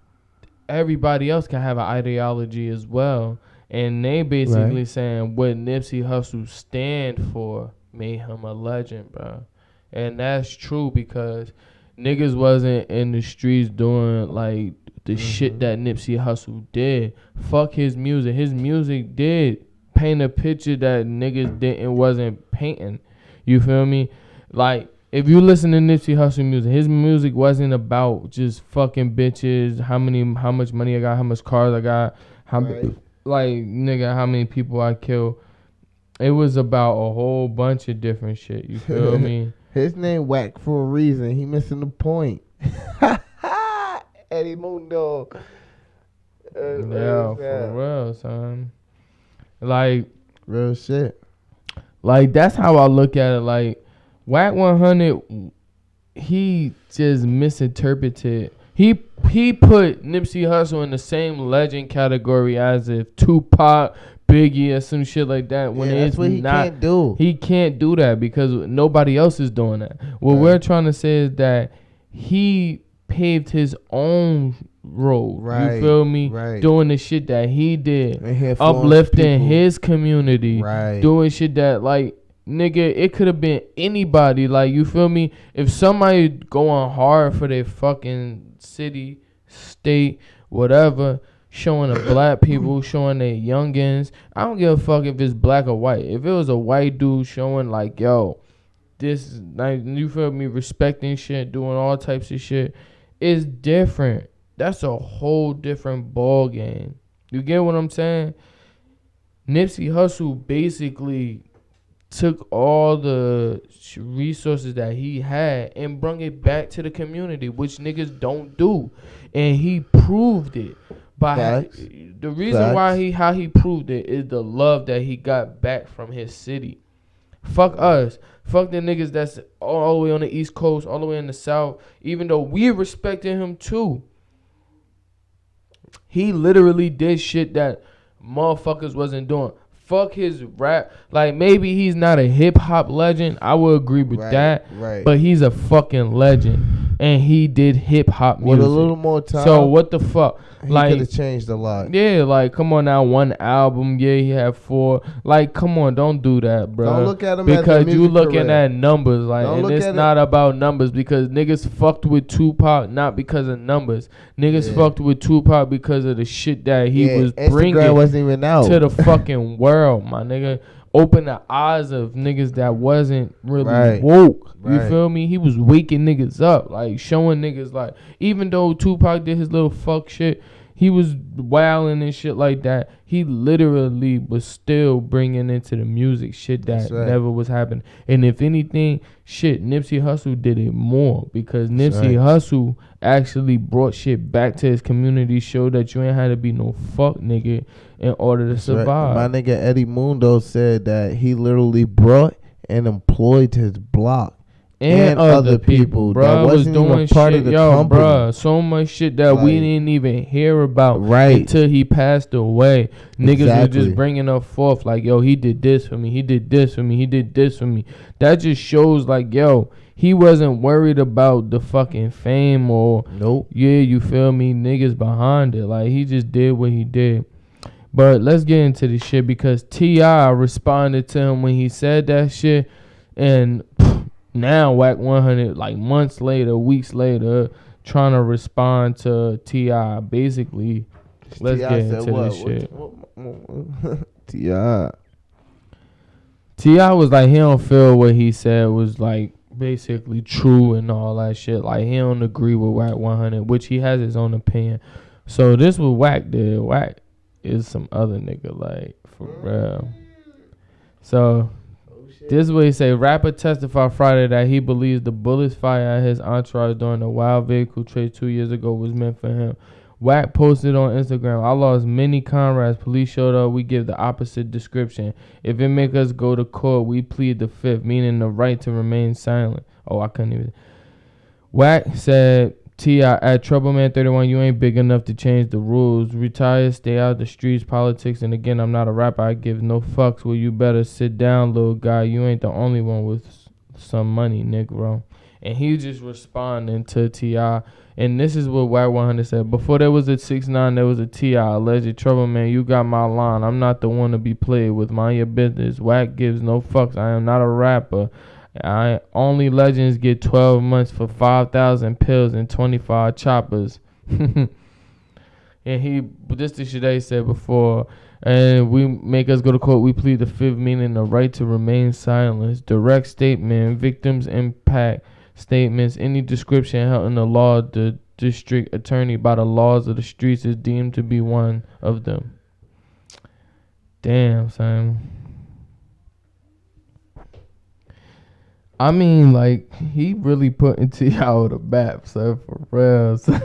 S2: everybody else can have an ideology as well, and they basically
S1: Right.
S2: saying what Nipsey Hussle stand for made him a legend, bro. And that's true, because niggas wasn't in the streets doing like the shit that Nipsey Hussle did. Fuck his music. His music did paint a picture that niggas wasn't painting. You feel me? Like, if you listen to Nipsey Hussle music, his music wasn't about just fucking bitches, how much money I got, how much cars I got,
S1: Right.
S2: like, nigga, how many people I killed. It was about a whole bunch of different shit. You feel me?
S1: His name Wack for a reason. He missing the point. Eddie Mundo.
S2: Yeah, for real, son. Like,
S1: real shit.
S2: Like, that's how I look at it. Like, Wack 100, he just misinterpreted. He put Nipsey Hussle in the same legend category as if Tupac, Biggie, or some shit like that. When
S1: that's
S2: it's
S1: what he
S2: not,
S1: can't do.
S2: He can't do that because nobody else is doing that. What we're trying to say is that he paved his own road.
S1: Right,
S2: You feel me?
S1: right.
S2: Doing the shit that he did,
S1: And he influenced
S2: uplifting
S1: people.
S2: his community,
S1: Right.
S2: doing shit that, like, nigga, it could have been anybody. Like, you feel me? If somebody going hard for their fucking city, state, whatever, showing the black people, showing their youngins, I don't give a fuck if it's black or white. If it was a white dude showing, like, yo, this, like, you feel me, respecting shit, doing all types of shit, it's different. That's a whole different ball game. You get what I'm saying? Nipsey Hussle basically took all the resources that he had and brung it back to the community, which niggas don't do, and he proved it by
S1: Facts.
S2: the reason
S1: Facts.
S2: why how he proved it is the love that he got back from his city. Fuck us. Fuck the niggas that's all the way on the East Coast, all the way in the South, even though we respected him too. He literally did shit that motherfuckers wasn't doing. Fuck his rap. Like, maybe he's not a hip hop legend. I would agree with
S1: Right,
S2: that.
S1: right.
S2: But he's a fucking legend. And he did hip hop music.
S1: With a little more time.
S2: So what the fuck?
S1: He
S2: Like,
S1: could have changed a lot.
S2: yeah, like, come on now, one album, yeah, he had 4. Like, come on, don't do that, bro.
S1: Don't look at him as a
S2: because you
S1: music
S2: looking
S1: career.
S2: at numbers, like,
S1: Don't
S2: and
S1: look
S2: it's
S1: at it-
S2: not about numbers, because niggas fucked with Tupac not because of numbers. Niggas
S1: Yeah.
S2: fucked with Tupac because of the shit that he
S1: Yeah,
S2: was
S1: Instagram
S2: bringing
S1: wasn't even out.
S2: to the fucking world, my nigga. Open the eyes of niggas that wasn't really
S1: Right.
S2: woke. You
S1: Right.
S2: feel me? He was waking niggas up, like, showing niggas, like, even though Tupac did his little fuck shit, he was wilding and shit like that. He literally was still bringing into the music shit that
S1: That's right.
S2: never was happening. And if anything, shit, Nipsey Hussle did it more, because
S1: That's
S2: Nipsey
S1: right.
S2: Hussle actually brought shit back to his community, showed that you ain't had to be no fuck nigga in order to
S1: That's right.
S2: survive.
S1: My nigga Eddie Mundo said that he literally brought and employed his block
S2: and other people,
S1: that
S2: bro, was
S1: wasn't even
S2: doing
S1: part
S2: shit,
S1: of the
S2: yo,
S1: company.
S2: bro, so much shit that we
S1: Like,
S2: didn't even hear about
S1: right.
S2: until he passed away. Niggas was
S1: Exactly.
S2: just bringing up forth, like, yo, he did this for me, he did this for me, he did this for me. That just shows, like, yo, he wasn't worried about the fucking fame or,
S1: Nope.
S2: yeah, you feel me, niggas behind it. Like, he just did what he did. But let's get into this shit, because T.I. responded to him when he said that shit, and now Wack 100, like, months later, weeks later, trying to respond to T.I. Basically, let's
S1: T.I.
S2: get
S1: said
S2: into
S1: what?
S2: this shit.
S1: T.I.
S2: T.I. was like, he don't feel what he said was, like, basically true and all that shit. Like, he don't agree with Wack 100, which he has his own opinion. So this what Wack did. Wack is some other nigga, like, for real. So, this is what he say. Rapper testified Friday that he believes the bullets fired at his entourage during a wild vehicle chase 2 years ago was meant for him. Wack posted on Instagram, I lost many comrades. Police showed up. We give the opposite description. If it make us go to court, we plead the fifth, meaning the right to remain silent. Oh, I couldn't even. Wack said, T.I. at Troubleman 31, you ain't big enough to change the rules. Retire, stay out the streets, politics, and again, I'm not a rapper. I give no fucks. Well, you better sit down, little guy. You ain't the only one with some money, Negro. And he just responding to T.I. And this is what Wack 100 said. Before there was a 6ix9ine, there was a T.I. Alleged Troubleman, you got my line. I'm not the one to be played with. Mind your business. Wack gives no fucks. I am not a rapper. Only legends get 12 months for 5,000 pills and 25 choppers. And this the shit they said before. And we make us go to court. We plead the fifth, meaning the right to remain silent. Direct statement, victims impact statements, any description held in the law, the district attorney by the laws of the streets is deemed to be one of them. Damn, son. I mean, like, he really putting T.I. with a bap, so for real. So.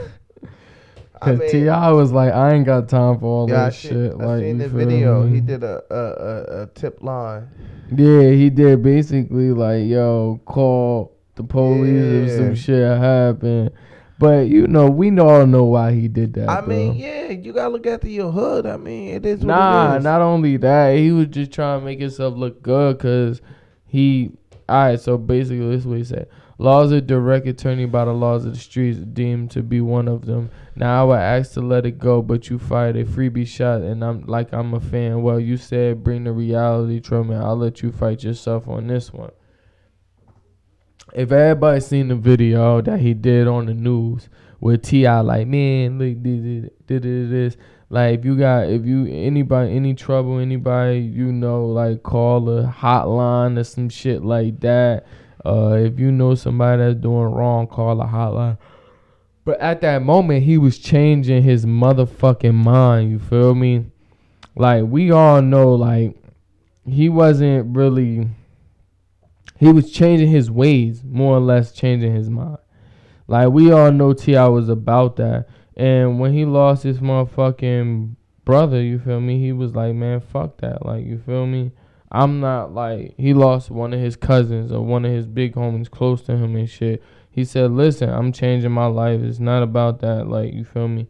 S2: Cause T.I. was like, I ain't got time for all that shit.
S1: I seen the video. He did a tip line.
S2: Yeah, he did basically like, yo, call the police if some shit happened. But you know, we all know why he did that.
S1: I mean, yeah, you gotta look after your hood. I mean, it is what it is.
S2: Not only that, he was just trying to make himself look good because he. Alright, so basically this is what he said. Laws of direct attorney by the laws of the streets deemed to be one of them. Now I would ask to let it go, but you fired a freebie shot and I'm a fan. Well, you said bring the reality, Truman. I'll let you fight yourself on this one. If everybody seen the video that he did on the news with T.I. like, man, look, did this. Like, if you anybody, any trouble, anybody, you know, like, call a hotline or some shit like that. If you know somebody that's doing wrong, call a hotline. But at that moment, he was changing his motherfucking mind, you feel me? Like, we all know, like, he was changing his ways, more or less changing his mind. Like, we all know T.I. was about that. And when he lost his motherfucking brother, you feel me, he was like, man, fuck that. Like, you feel me? I'm not like, he lost one of his cousins or one of his big homies close to him and shit. He said, listen, I'm changing my life. It's not about that. Like, you feel me?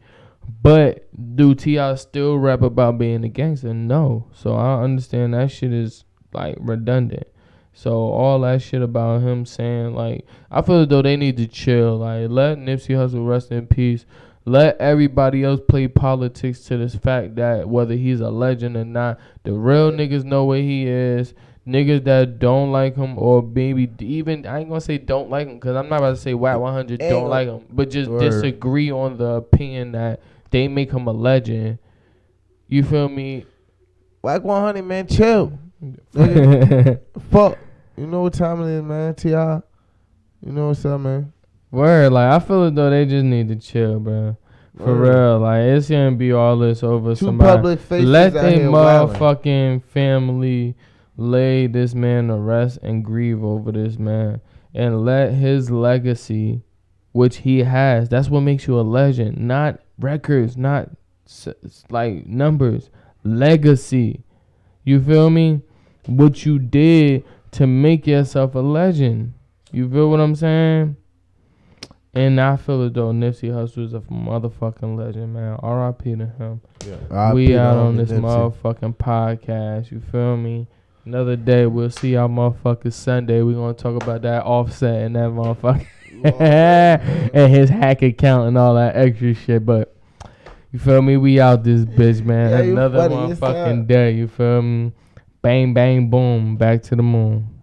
S2: But do T.I. still rap about being a gangster? No. So I understand that shit is, like, redundant. So all that shit about him saying, like, I feel as though they need to chill. Like, let Nipsey Hussle rest in peace. Let everybody else play politics to this fact that whether he's a legend or not, the real niggas know where he is. Niggas that don't like him or maybe even, I ain't gonna say don't like him because I'm not about to say Wack 100 don't like him, but just disagree on the opinion that they make him a legend. You feel me?
S1: Wack 100, man, chill. Fuck. You know what time it is, man. T.I. You know what's up, man.
S2: Word, like, I feel as though they just need to chill, bro. For real, like, it's gonna be all this over somebody. Let their motherfucking family lay this man to rest and grieve over this man. And let his legacy, which he has, that's what makes you a legend. Not records, not, like, numbers. Legacy. You feel me? What you did to make yourself a legend. You feel what I'm saying? And I feel as though Nipsey Hussle is a motherfucking legend, man. R.I.P. to him. Yeah. We out on this motherfucking podcast. You feel me? Another day, we'll see y'all motherfuckers Sunday. We're going to talk about that Offset and that motherfucker. And his hack account and all that extra shit. But, you feel me? We out this bitch, man. Another motherfucking day. You feel me? Bang, bang, boom. Back to the moon.